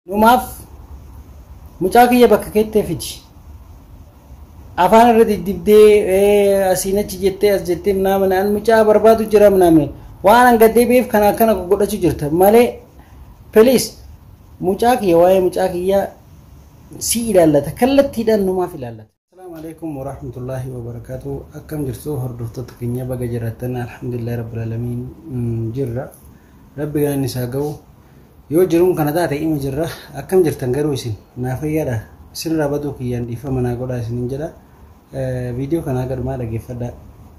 Numaaf mucaa kiyya bakka keettee fidi. Afaan irra diddibdee asiin achi jettee as jettee naan mucaa barbaadu jira naame waan an gaddee beef kana godhachuu jirta malee please mucaa kiyya waa'ee mucaa kiyya si ilaallata kallattiidhaan numaaf ilaallata. Assalaamu alaykum wa rahmatullahi wa barakatuh. Akkam jirtu hordoftoota keenya baga jiraattan alhamdulillahi rabbil alamin jirra. Rabbi galanni isaa ga'u yoo jiruun kana taate ima jirra. Akkam jirtan garuu isin naa fayyaadha. Isinirraa baduu kiyyaan dhiifama naa godhaa isiniin jedha. Video kana gadhumaa dhaggeeffadhaa.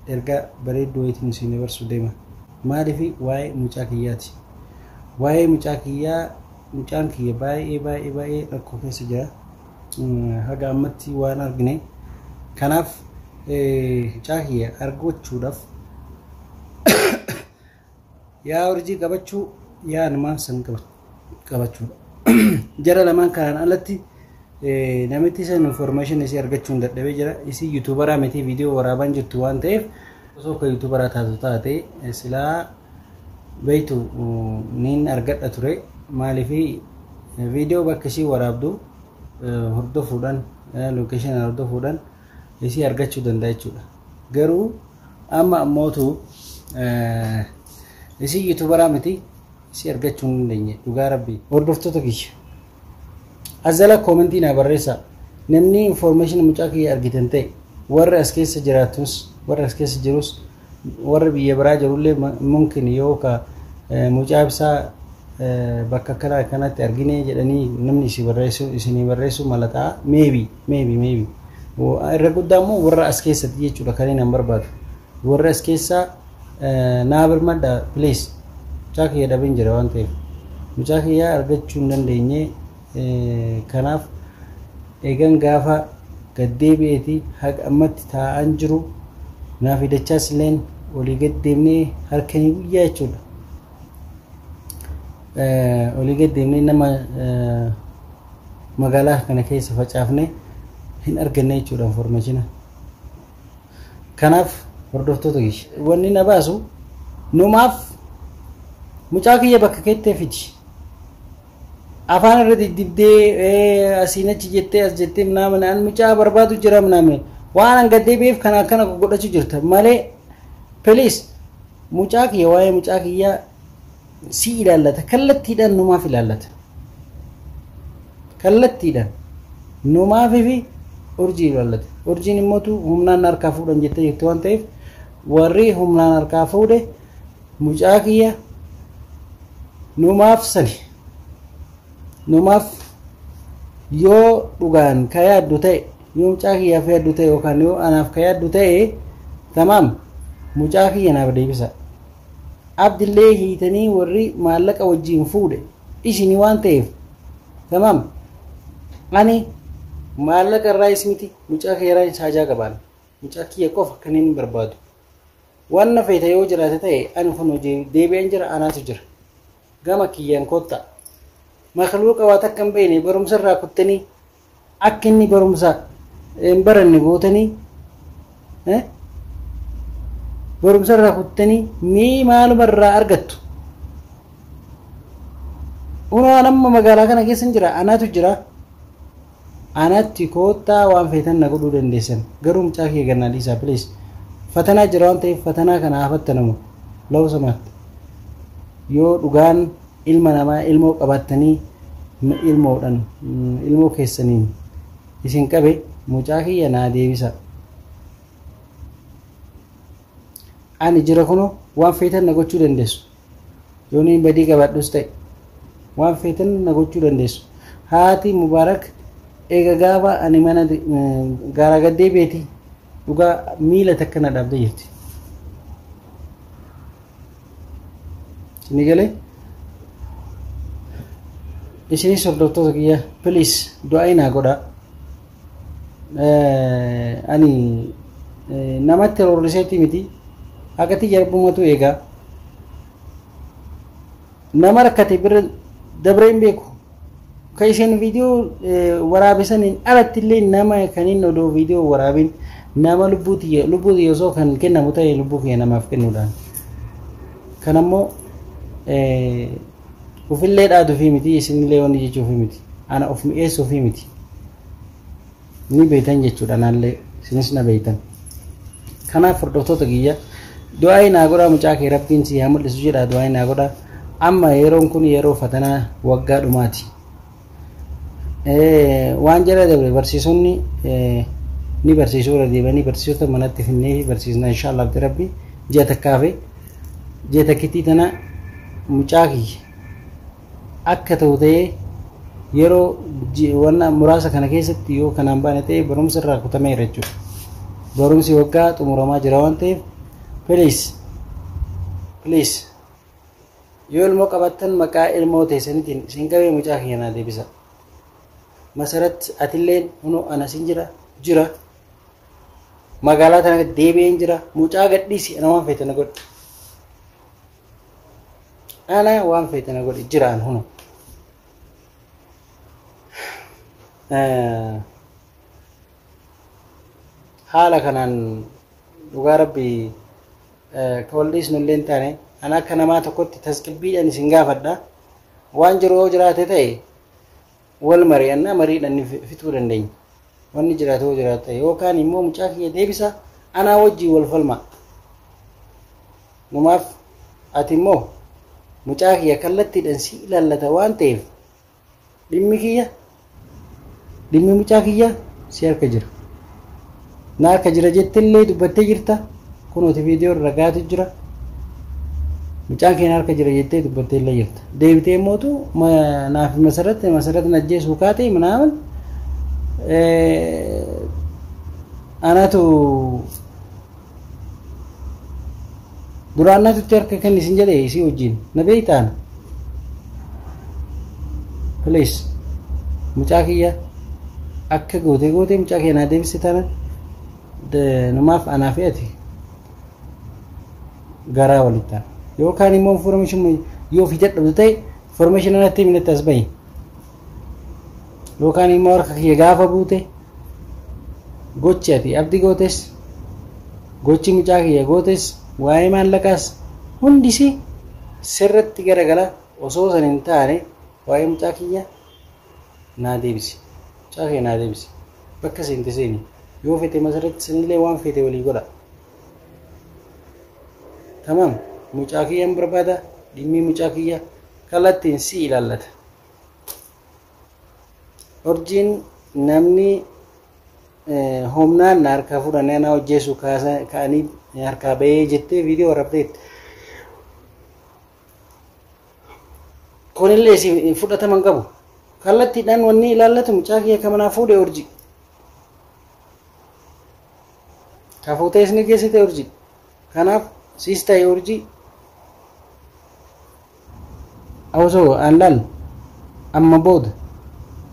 Erga bareedduu wayitiin isin dabarsuu deema. Maaliif waa'ee mucaa kiyyaati. Waa'ee mucaa kiyyaa mucaan kiyya baay'ee rakkoo keessa jira. Haga ammatti waan argine kanaaf mucaa kiyya argachuudhaaf yaa urjii qabachuu yaa namaan san qabachuudha. Jara lamaan kanaan alatti namitti san information isii argachuun dadhabee jira. Isii YouTuberaa miti video waraaban jirtu waan ta'eef osoo ka YouTuberaa taate silaa beeytu niin argadha ture. Maaliif video bakka isii waraabdu hordofuudhaan location hordofuudhaan isii argachuu danda'a jechuudha. Garuu amma ammootu isii YouTuberaa miti isii argachuu hin dandeenye dhugaa rabbii. Hordoftoota kiyya azala commentii na barreessa. Namni information mucaa kiyya argitan ta'e warra as keessa jiraatus warra as keessa jirus warra biyya biraa jirullee mumkin yoo ka mucaa ibsaa bakka kanatti argine jedhanii namni isinii barreessu malataa maybe irra guddaa immoo warra as keessatti jechuudha kan inni barbaadu. Warra as keessa naa birmadha please mucaa kiyya dhabeen jira waan ta'eef mucaa kiyya argachuu hin dandeenye. Kanaaf eegan gaafa gaddeebi'eeti haga ammatti taa'an jiru naaf hidachaas illeen olii gaddeemnee harkanii guyyaa jechuudha. Olii gaddeemnee nama magaalaa kana keessa facaafne hin arganne jechuudha information. Kanaaf hordoftoota kiyya wanni na baasu numaaf mucaa kiyya bakka keettee fidi. Afaan irra diddibdee asiin achi jettee as jettee naan mucaa barbaadu jira naame waan an gaddee beef kana godhachuu jirta malee please mucaa kiyya waa'ee mucaa kiyya si ilaallata kallattiidhaan numaaf ilaallata. Kallattiidhaan numaaf fi urjii ilaallata. Urjiin immootu humnaan harkaa fuudhan jettee jirtu waan ta'eef warri humnaan harkaa fuudhe mucaa kiyya numaaf sani. Numaaf yoo dhugaan ka yaaddu ta'e yoo mucaa kiyyaaf yaaddu ta'e yookaan yoo anaaf ka yaaddu ta'e tamaam mucaa kiyya naaf deebisa. Abdillee hiitanii warri maallaqa wajjiin fuudhe isinii waan ta'eef tamaam ani maallaqa irraa ismiti mucaa kiyya irraa saajaa qabaan mucaa kiyya qofa kan hin barbaadu. Waan na feeta yoo jiraate ta'e ani kun hojii deebi'an jira anaatu jira gama kiyyaan kotta. Makhluuqa waa takka hin beekne barumsa irraa kuttanii akka inni barumsa hin baranne gootanii barumsa irraa kuttanii mii maaluma irraa argattu. Unoo nama magaalaa kana keessa jira anaatu jira anatti koottaa waan feetan na godhuu dandeessan garuu mucaa kiyya gannaa dhiisaa please. Fatanaa jira waan ta'eef fatanaa kana hafattanamu lawsamaatti yoo dhugaan ilma namaa ilmoo qabattanii ilmoodhaan ilmoo keessaniin isin qabe mucaa kiyya naa deebisa. Ani jira kuno waan feetan na gochuu dandeessu. Yoo niin badii qabaadhus ta'e waan feetan na gochuu dandeessu. Haati Mubaarak eega gaafa ani mana gaara gaddee beeti dhugaa miila takka na dhaabdee jirti. Isin galee isinis hordoftoota kiyya please du'aa naa godhaa. Ani namatti horriseetti miti akkati jarbumatu eegaa nama rakkate bira dabree hin beeku ka isheen video waraabisaniin alatti illee nama kaniin odoo video waraabin nama lubbuuti osoo kan kennamu ta'e lubbuu kiyya namaaf kennuudhaan. Kanammoo ufillee dhaadu fi miti isinillee wanni jechuuf miti ana of mi'eessu fi miti ni beeytan jechuudha naallee isinis na beeytan kanaaf hordoftoota kiyya du'aa naa godhaa mucaa kee rabbiin si haa mul'isu jedha du'aa naa godhaa amma yeroon kun yeroo fatanaa waggaa dhumaati waan jala dabre barsiisonni ni barsiisuu irra deebanii barsiisota manatti finnee barsiisna inshallah rabbi ji'a takkaafe ji'a takkitii tana mucaa kiyya akka ta'u ta'ee yeroo wanna muraasa kana keessatti yoo kanaan baane ta'e barumsa irraa kutameera jechuudha barumsi waggaa xumuramaa jira waan ta'eef please yoo ilmoo qabattan maqaa ilmoo teessaniitiin isin qabee mucaa kiyya naa deebisa masarat atilleen huno ana sin jira magaalaa tana deebi'een jira mucaa gadhiisi ana waan feete na godhi ana waan feete na godhi jiraan huno haala kanaan dhugaa rabbi kawalliis nulleen taane ana akka namaa tokkotti tasqibbiidhaan isin gaafadha waan jiru yoo jiraate ta'e wal mari'annaa mariidhaan fituu dandeenya wanni jiraate yoo jiraate yookaan immoo mucaa kiyya deebisa anaa wajjii wal falma numaaf ati immoo mucaa kiyya kallattiidhaan si ilaallata waan ta'eef dhimmi mucaa kiyya si harka jira na harka jira jettillee dubbattee jirta kunooti viidiyoo irra gaatu jira mucaan keenya harka jira jettee dubbattee illee jirta deebitee mootu naaf masarat najjeesuu kaatee manaaman anatu duraannatutti harka kan isin jedhee isii wajjin na beeytaan please mucaa kiyya akka gootee mucaa kiyya naa deebiste tana namaaf anaa fi ati garaa walittaan yookaan immoo information yoo fi jedhamtu ta'e information anatti himnetti as bahi yookaan immoo harka kiyya gaafa buute gochi ati abdii gootes gochi mucaa kiyya gootes waa'ee maallaqaas hundisi sirratti garagala osoo san hin taane waa'ee mucaa kiyya naa deebisi mucaa kiyya naa deebisi bakka seente seeni yoo fete masarratti sanillee waan fete walii godha tamam mucaa kiyyan barbaada dhimmi mucaa kiyya kallattiin si ilaallata orjiin namni humnaan na harkaa fudhannee na hojjeessu ka'anii harkaa bahee jettee viidiyoo warabteetti kunillee si fudhataman qabu kallattiidhaan wanni ilaallatu mucaa kiyya kamanaa fuudhe orji ka fuutee isni geessite orji kanaaf siis ta'e orji awsoo aanlaal amma booda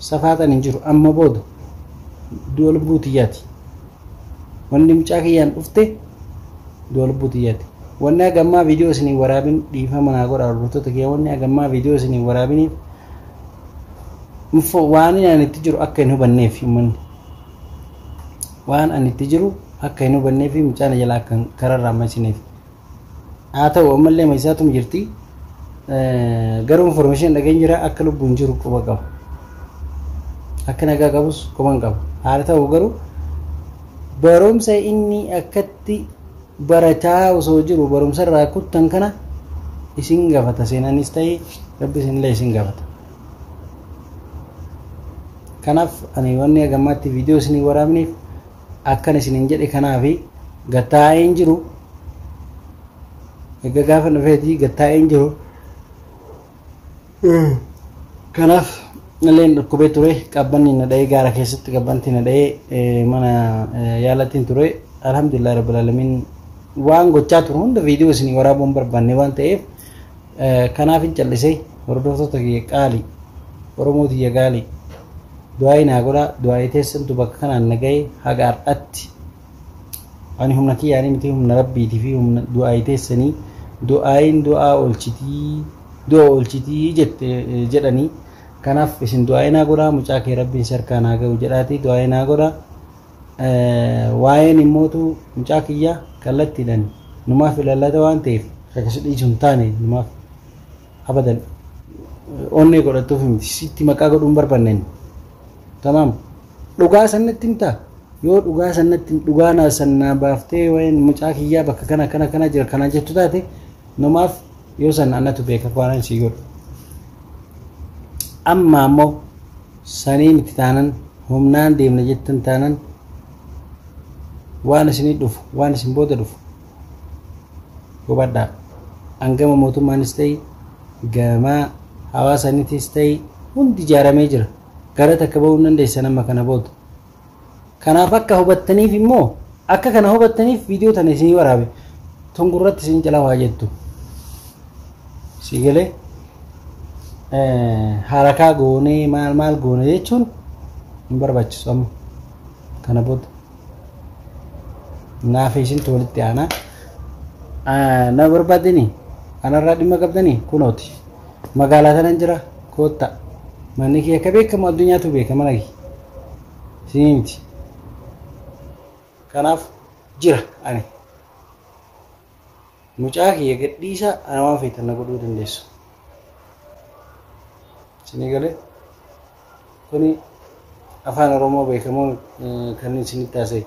safaatan hin jiru amma booda du'a lubbuu tiyyaati wanni mucaa kiyyaan dhufte du'a lubbuu tiyyaati wanni hagammaa viidiyoo isinii waraabin dhiifama naa godha hordoftoota kiyya wanni hagammaa viidiyoo isinii waraabiniif waan ani itti jiru akka hin hubanneef manni waan ani itti jiru akka hin hubanneef mucaan jalaa kan kararraa masineef haa ta'u ammallee maisaatum jirti garuu information dhageen jira akka lubbuun jiru quba qaba akka nagaa qabus quban qaba haa ta'u garuu barumsa inni akkatti barataa osoo jiru barumsa irraa kuttan kana isin gaafata seenanis ta'e rabbi isinillee isin gaafata kanaaf ani wanni hagammaatti viidiyoo isinii waraabneef akkan isinin jedhe kanaafi gattaa'een jiru egaa gaafa dhufeetii gattaa'een jiru kanaaf nalleen dhukkubee ture qabbanni na dha'ee gaara keessatti qabbanti na dha'ee mana yaalattiin ture alhamdulillah rabbil alamin waan gochaa ture hunda viidiyoo isinii waraabuun barbaanne waan ta'eef kanaaf hin callisee hordoftoota kiyya qaalii oromoo tiyya qaalii du'aayi naa godha du'aayi teessantu bakka kanaan nagahee haga har'atti ani humna kiyyaanii miti humna rabbiitii fi humna du'aayi teessanii du'aayin du'aa oolchitii jedhanii kanaaf isin du'aayi naa godha mucaa kee rabbiin sarkaa naa gahu jedhaati du'aayi naa godha waa'een immootu mucaa kiyya kallattiidhaan numaaf ilaallata waan ta'eef akkasii dhiisu hin taane numaaf abadan onnee godhatuuf miti sitti maqaa godhuun barbaanneen tamam dhugaa sanatti himta yoo dhugaa sanatti dhugaa na sanna baaftee wayin mucaa kiyyaa bakka kana jira kana jettu taate namaaf yoo sanna annatu beeka waan si godhu amma ammoo sanii miti taanan humnaan deemna jettan taanan waan isin dhufu waan isin booda dhufu gobaddaa angama mootummaanis ta'e gama hawaasaniitis ta'e hundi ijaaramee jira gara takka ba'uu dandeessan amma kana booda kanaaf akka hubattaniif immoo akka kana hubattaniif viidiyoo tana isin waraabe tungurratti isin jala waa jettu sigalee harakaa goonee maal goone jechuun hin barbaachisu amma kana booda naaf isin tolitti aanaa na barbaadini anarraa dhimma qabdanii kunooti magaalaa tanan jira kootta manni kee akka beekamu addunyaatu beeka mana kee siinti kanaaf jira ani mucaa kee gadhiisa ana waan feetan na godhuu dandeessu sinii galee kuni afaan oromoo beekamoo kan isin taasise